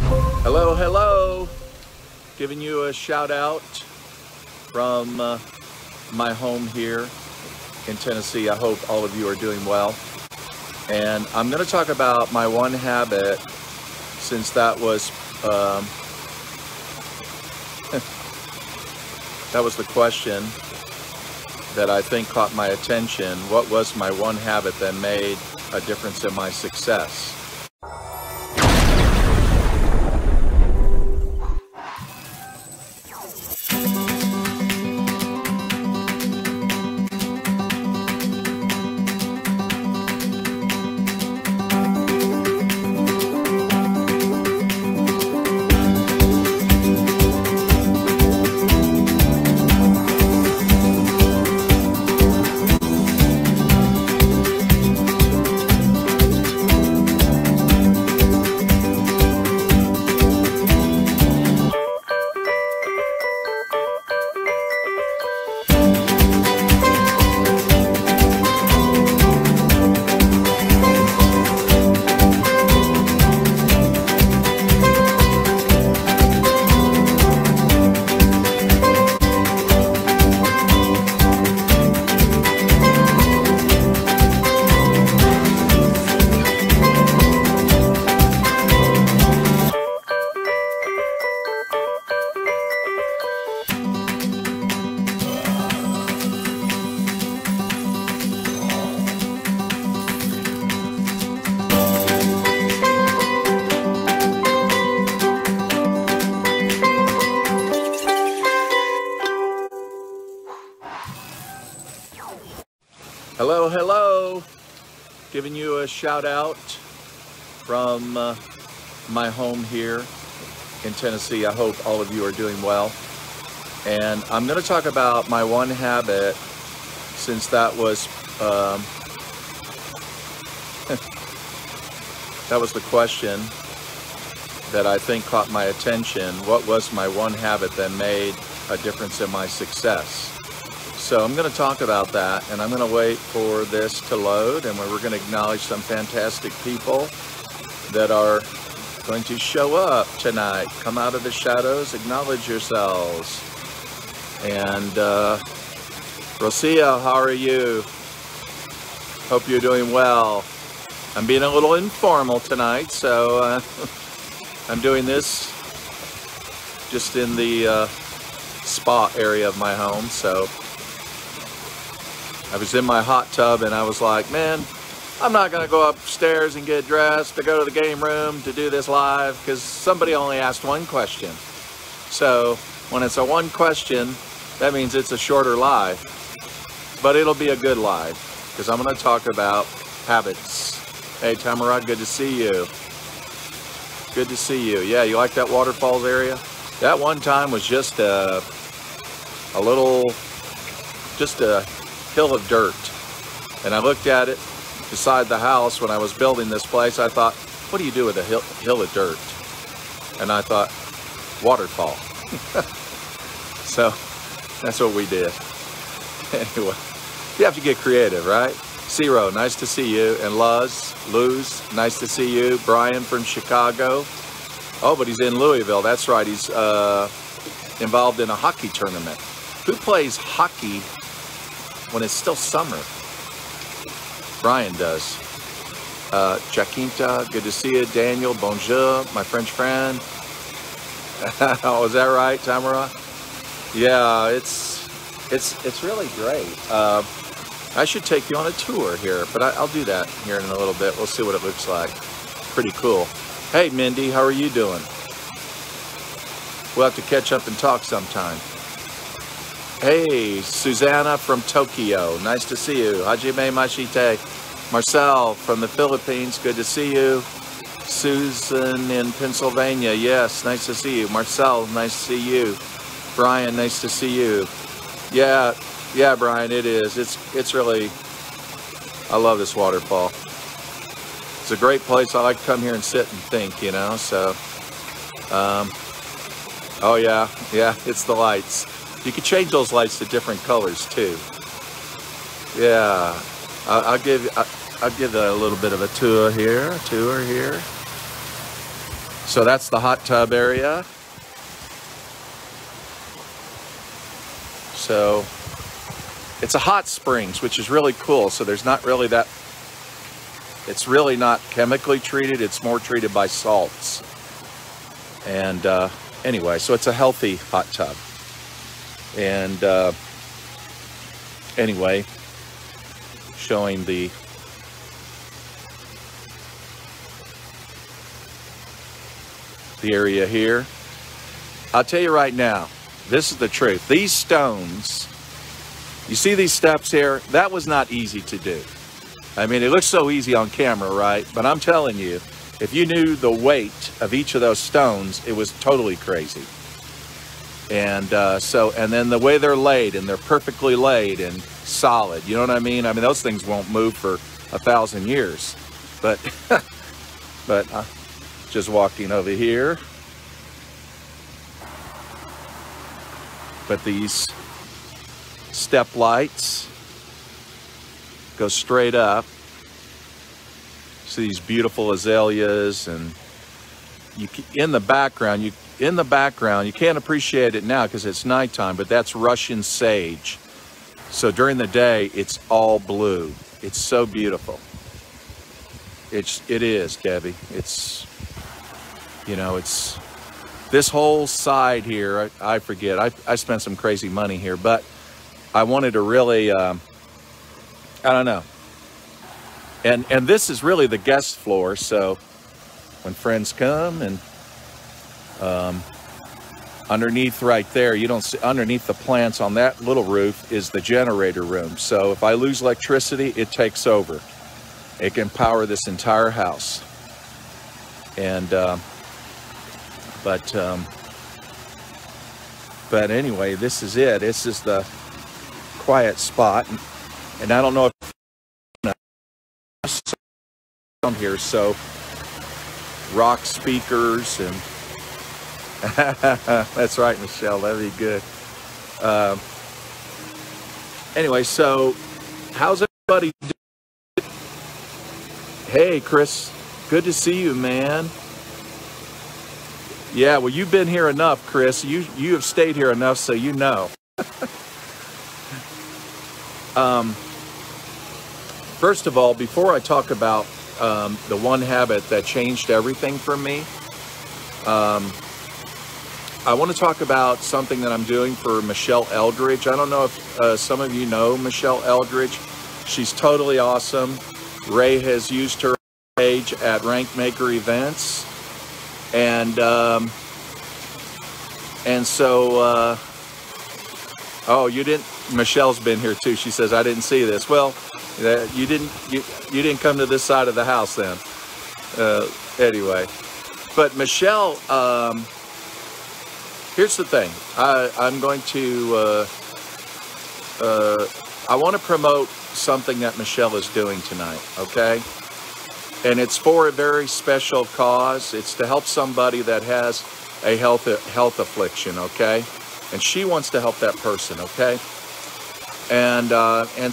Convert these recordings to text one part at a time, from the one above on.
Hello, hello. Giving you a shout out from my home here in Tennessee. I hope all of you are doing well. And I'm going to talk about my one habit, since that was that was the question that I think caught my attention. What was my one habit that made a difference in my success? Hello, hello. Giving you a shout out from my home here in Tennessee. I hope all of you are doing well. And I'm going to talk about my one habit, since that was that was the question that I think caught my attention. What was my one habit that made a difference in my success? So I'm going to talk about that, and I'm going to wait for this to load, and we're going to acknowledge some fantastic people that are going to show up tonight. Come out of the shadows, acknowledge yourselves. And Rosia, how are you? Hope you're doing well. I'm being a little informal tonight, so I'm doing this just in the spa area of my home. So I was in my hot tub and I was like, man, I'm not going to go upstairs and get dressed to go to the game room to do this live, because somebody only asked one question. So when it's a one question, that means it's a shorter live. But it'll be a good live, because I'm going to talk about habits. Hey, Tamara, good to see you. Good to see you. Yeah, you like that waterfalls area? That one time was just a hill of dirt, and I looked at it beside the house when I was building this place. I thought, what do you do with a hill of dirt? And I thought, waterfall. So that's what we did. Anyway, you have to get creative, right? Zero, nice to see you. And Luz, nice to see you. Brian from Chicago. Oh, but he's in Louisville. That's right, he's involved in a hockey tournament. Who plays hockey when it's still summer? Brian does. Jacinta, good to see you. Daniel, bonjour, my French friend. Oh, is that right, Tamara? Yeah, it's really great. I should take you on a tour here, but I'll do that here in a little bit. We'll see what it looks like. Pretty cool. Hey, Mindy, how are you doing? We'll have to catch up and talk sometime. Hey, Susanna from Tokyo. Nice to see you. Hajime Mashite. Marcel from the Philippines. Good to see you. Susan in Pennsylvania. Yes, nice to see you. Marcel, nice to see you. Brian, nice to see you. Yeah, Brian, it is. It's really, I love this waterfall. It's a great place. I like to come here and sit and think, you know, so. Oh yeah, it's the lights. You can change those lights to different colors too. Yeah, I'll give a little bit of a tour here. So that's the hot tub area. So it's a hot springs, which is really cool. So there's not really that, it's really not chemically treated. It's more treated by salts. And anyway, so it's a healthy hot tub. And anyway, showing the area here. I'll tell you right now, this is the truth. These stones, you see these steps here? That was not easy to do. I mean, it looks so easy on camera, right? But I'm telling you, if you knew the weight of each of those stones, it was totally crazy. And and then the way they're laid, and they're perfectly laid and solid, you know what I mean? I mean, those things won't move for 1,000 years. But, just walking over here. But these step lights go straight up. See these beautiful azaleas, and in the background, you can't appreciate it now because it's nighttime, but that's Russian sage. So during the day, it's all blue. It's so beautiful. It is, Debbie. It's, you know, it's this whole side here. I forget. I spent some crazy money here, but I wanted to really, I don't know. And this is really the guest floor. So when friends come, and underneath right there, you don't see, underneath the plants on that little roof is the generator room. So if I lose electricity, it takes over. It can power this entire house. And but anyway, this is it. This is the quiet spot, and I don't know if down here, so rock speakers and that's right, Michelle, that'd be good. Anyway, so how's everybody doing? Hey Chris, good to see you, man. Yeah, well, you've been here enough, Chris. You have stayed here enough, so you know. First of all, before I talk about the one habit that changed everything for me, I want to talk about something that I'm doing for Michelle Eldridge. I don't know if some of you know Michelle Eldridge. She's totally awesome. Ray has used her page at Rank Maker events. And so, oh, you didn't, Michelle's been here too. She says, I didn't see this. Well, you didn't come to this side of the house then. Anyway, but Michelle, here's the thing. I'm going to, I want to promote something that Michelle is doing tonight, okay? And it's for a very special cause. It's to help somebody that has a health affliction, okay? And she wants to help that person, okay? And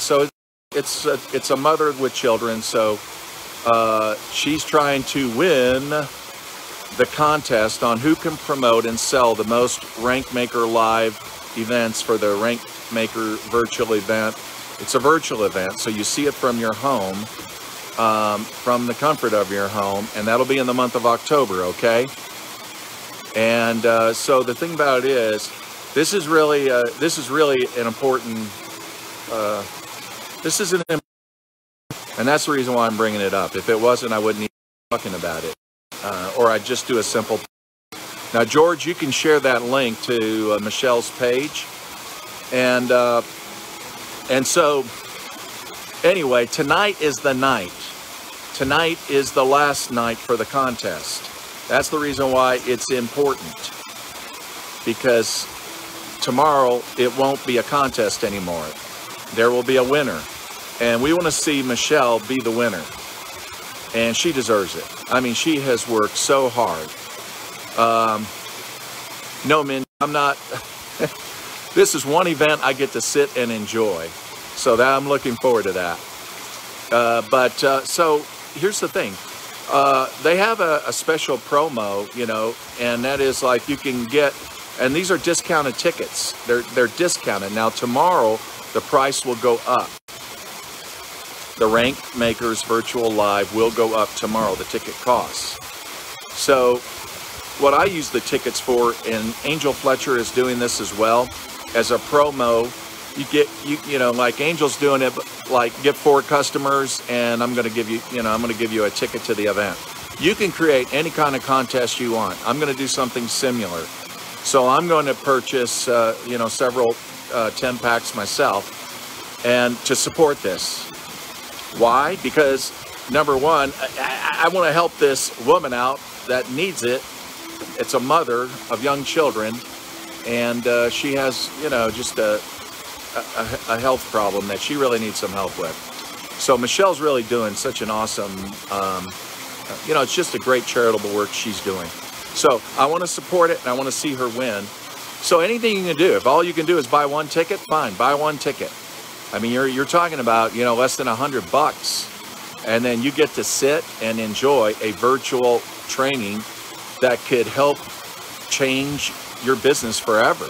so it's a mother with children. So she's trying to win the contest on who can promote and sell the most Rank Maker live events for the Rank Maker virtual event. It's a virtual event, so you see it from your home. From the comfort of your home, and that'll be in the month of October, okay? And so the thing about it is, this is really an important. And that's the reason why I'm bringing it up. If it wasn't, I wouldn't even be talking about it, or I'd just do a simple. Now, George, you can share that link to Michelle's page, and so anyway, tonight is the night. Tonight is the last night for the contest. That's the reason why it's important, because tomorrow it won't be a contest anymore. There will be a winner, and we want to see Michelle be the winner, and she deserves it. I mean, she has worked so hard. No, man, I'm not. This is one event I get to sit and enjoy, so that I'm looking forward to that. So here's the thing. They have a special promo, you know, and that is like you can get, and these are discounted tickets. They're discounted. Now tomorrow, the price will go up. The Rank Makers Virtual Live will go up tomorrow, the ticket costs. So what I use the tickets for, and Angel Fletcher is doing this as well, as a promo. You get, you know, like Angel's doing it, like get 4 customers and I'm going to give you, I'm going to give you a ticket to the event. You can create any kind of contest you want. I'm going to do something similar. So I'm going to purchase, several 10 packs myself and to support this. Why? Because number one, I want to help this woman out that needs it. It's a mother of young children, and she has, just a health problem that she really needs some help with. So Michelle's really doing such an awesome, it's just a great charitable work she's doing. So I want to support it, and I want to see her win. So anything you can do, if all you can do is buy 1 ticket, fine, buy 1 ticket. I mean, you're talking about, less than $100, and then you get to sit and enjoy a virtual training that could help change your business forever.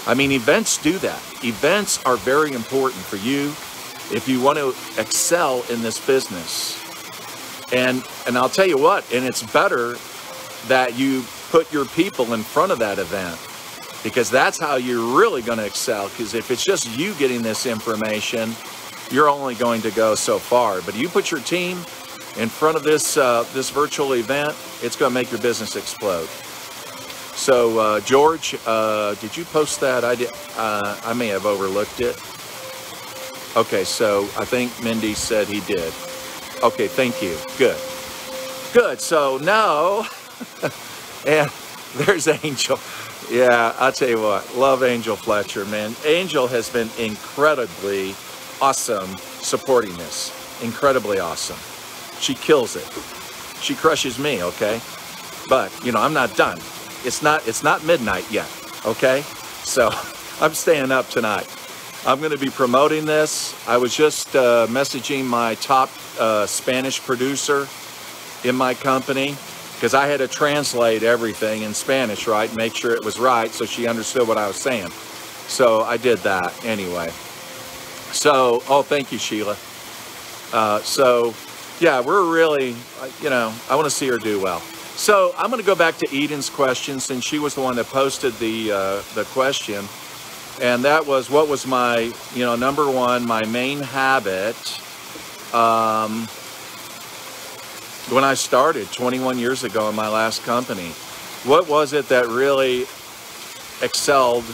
I mean, events do that. Events are very important for you if you want to excel in this business. And I'll tell you what, and it's better that you put your people in front of that event, because that's how you're really going to excel. Because if it's just you getting this information, you're only going to go so far. But you put your team in front of this this virtual event, it's going to make your business explode. So George, did you post that? I did. I may have overlooked it. Okay, so I think Mindy said he did. Okay, thank you. Good. Good. So now, and there's Angel. Yeah, I'll tell you what, love Angel Fletcher, man. Angel has been incredibly awesome supporting this. Incredibly awesome. She kills it. She crushes me, okay? But, I'm not done. It's not midnight yet, okay? So I'm staying up tonight. I'm going to be promoting this. I was just messaging my top Spanish producer in my company, because I had to translate everything in Spanish, right? Make sure it was right so she understood what I was saying. So I did that anyway. So, oh, thank you, Sheila. So, yeah, we're really, I want to see her do well. So I'm going to go back to Eden's question, since she was the one that posted the question. And that was, what was my, number one, my main habit when I started 21 years ago in my last company. What was it that really excelled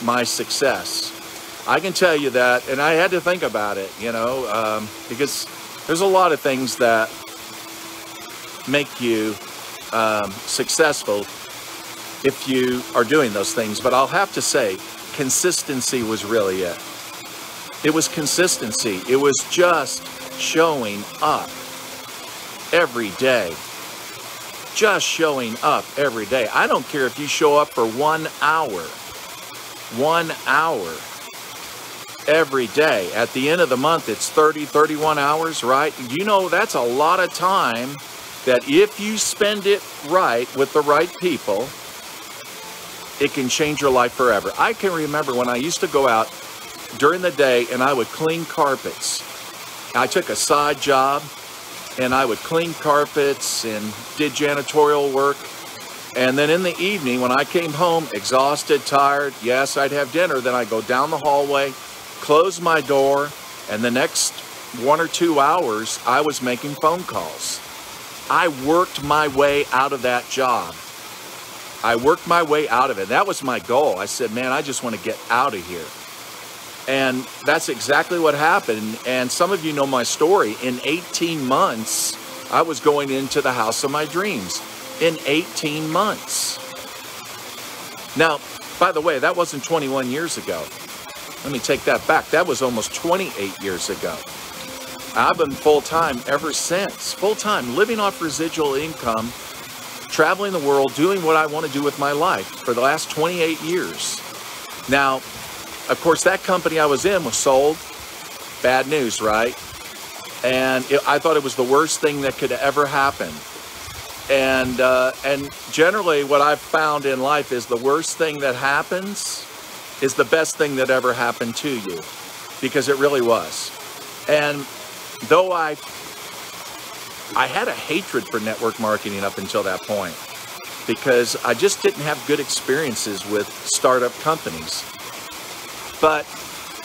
my success? I can tell you that, and I had to think about it, because there's a lot of things that make you successful if you are doing those things. But I'll have to say, consistency was really it. It was consistency. It was just showing up every day. Just showing up every day. I don't care if you show up for 1 hour. 1 hour every day. At the end of the month, it's 30, 31 hours, right? That's a lot of time that if you spend it right with the right people, it can change your life forever. I can remember when I used to go out during the day and I would clean carpets. I took a side job and I would clean carpets and did janitorial work. And then in the evening, when I came home, exhausted, tired, yes, I'd have dinner. Then I'd go down the hallway, close my door, and the next 1 or 2 hours, I was making phone calls. I worked my way out of that job. I worked my way out of it. That was my goal. I said, man, I just want to get out of here. And that's exactly what happened. And some of you know my story. In 18 months, I was going into the house of my dreams. In 18 months. Now, by the way, that wasn't 21 years ago. Let me take that back. That was almost 28 years ago. I've been full-time ever since. Full-time, living off residual income, traveling the world, doing what I want to do with my life for the last 28 years. Now, of course, that company I was in was sold. Bad news, right? And I thought it was the worst thing that could ever happen. And generally what I've found in life is the worst thing that happens is the best thing that ever happened to you, because it really was. And though I had a hatred for network marketing up until that point, because I just didn't have good experiences with startup companies. But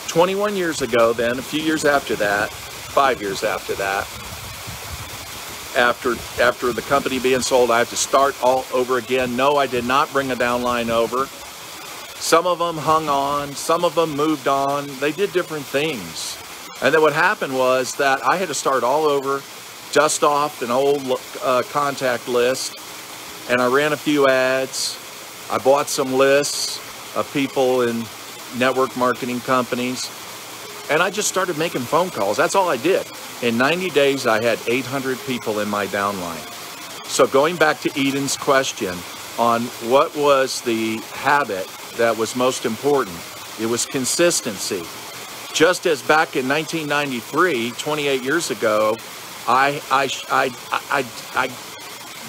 21 years ago, then, a few years after that, 5 years after that, after the company being sold, I have to start all over again. No, I did not bring a downline over. Some of them hung on, some of them moved on. They did different things. And then what happened was that I had to start all over, dust off an old contact list, and I ran a few ads. I bought some lists of people in network marketing companies, and I just started making phone calls. That's all I did. In 90 days, I had 800 people in my downline. So going back to Eden's question on what was the habit that was most important, it was consistency. Just as back in 1993, 28 years ago, I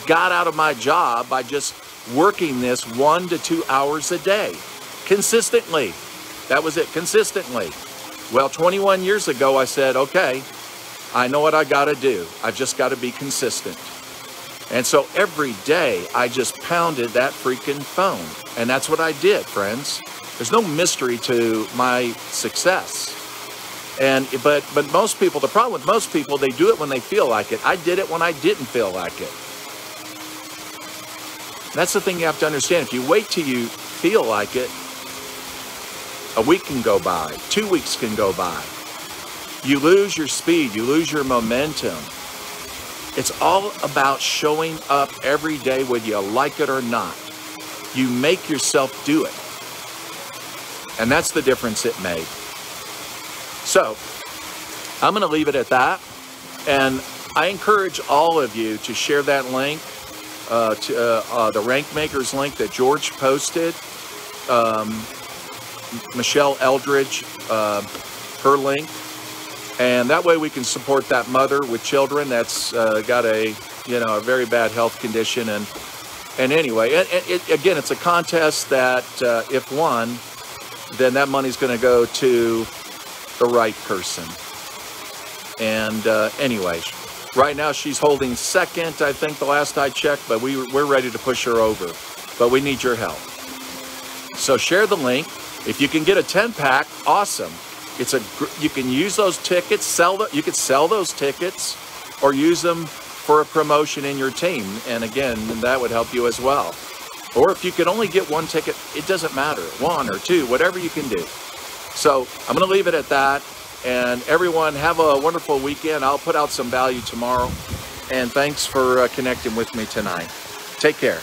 got out of my job by just working this 1 to 2 hours a day, consistently. That was it, consistently. Well, 21 years ago, I said, okay, I know what I gotta do. I've just gotta be consistent. And so every day, I just pounded that freaking phone. And that's what I did, friends. There's no mystery to my success. But most people, the problem with most people, they do it when they feel like it. I did it when I didn't feel like it. That's the thing you have to understand. If you wait till you feel like it, a week can go by, 2 weeks can go by. You lose your speed, you lose your momentum. It's all about showing up every day whether you like it or not. You make yourself do it. And that's the difference it made. So, I'm going to leave it at that. And I encourage all of you to share that link, the Rank Makers link that George posted. Michelle Eldridge, her link. And that way we can support that mother with children that's got a very bad health condition. And anyway, again, it's a contest that if won, then that money's going to go to the right person. And anyway, right now she's holding second, I think, the last I checked, but we're ready to push her over. But we need your help. So share the link. If you can get a 10-pack, awesome. You can use those tickets, you could sell those tickets or use them for a promotion in your team. And again, that would help you as well. Or if you could only get one ticket, it doesn't matter, 1 or 2, whatever you can do. So I'm going to leave it at that. And everyone, have a wonderful weekend. I'll put out some value tomorrow. And thanks for connecting with me tonight. Take care.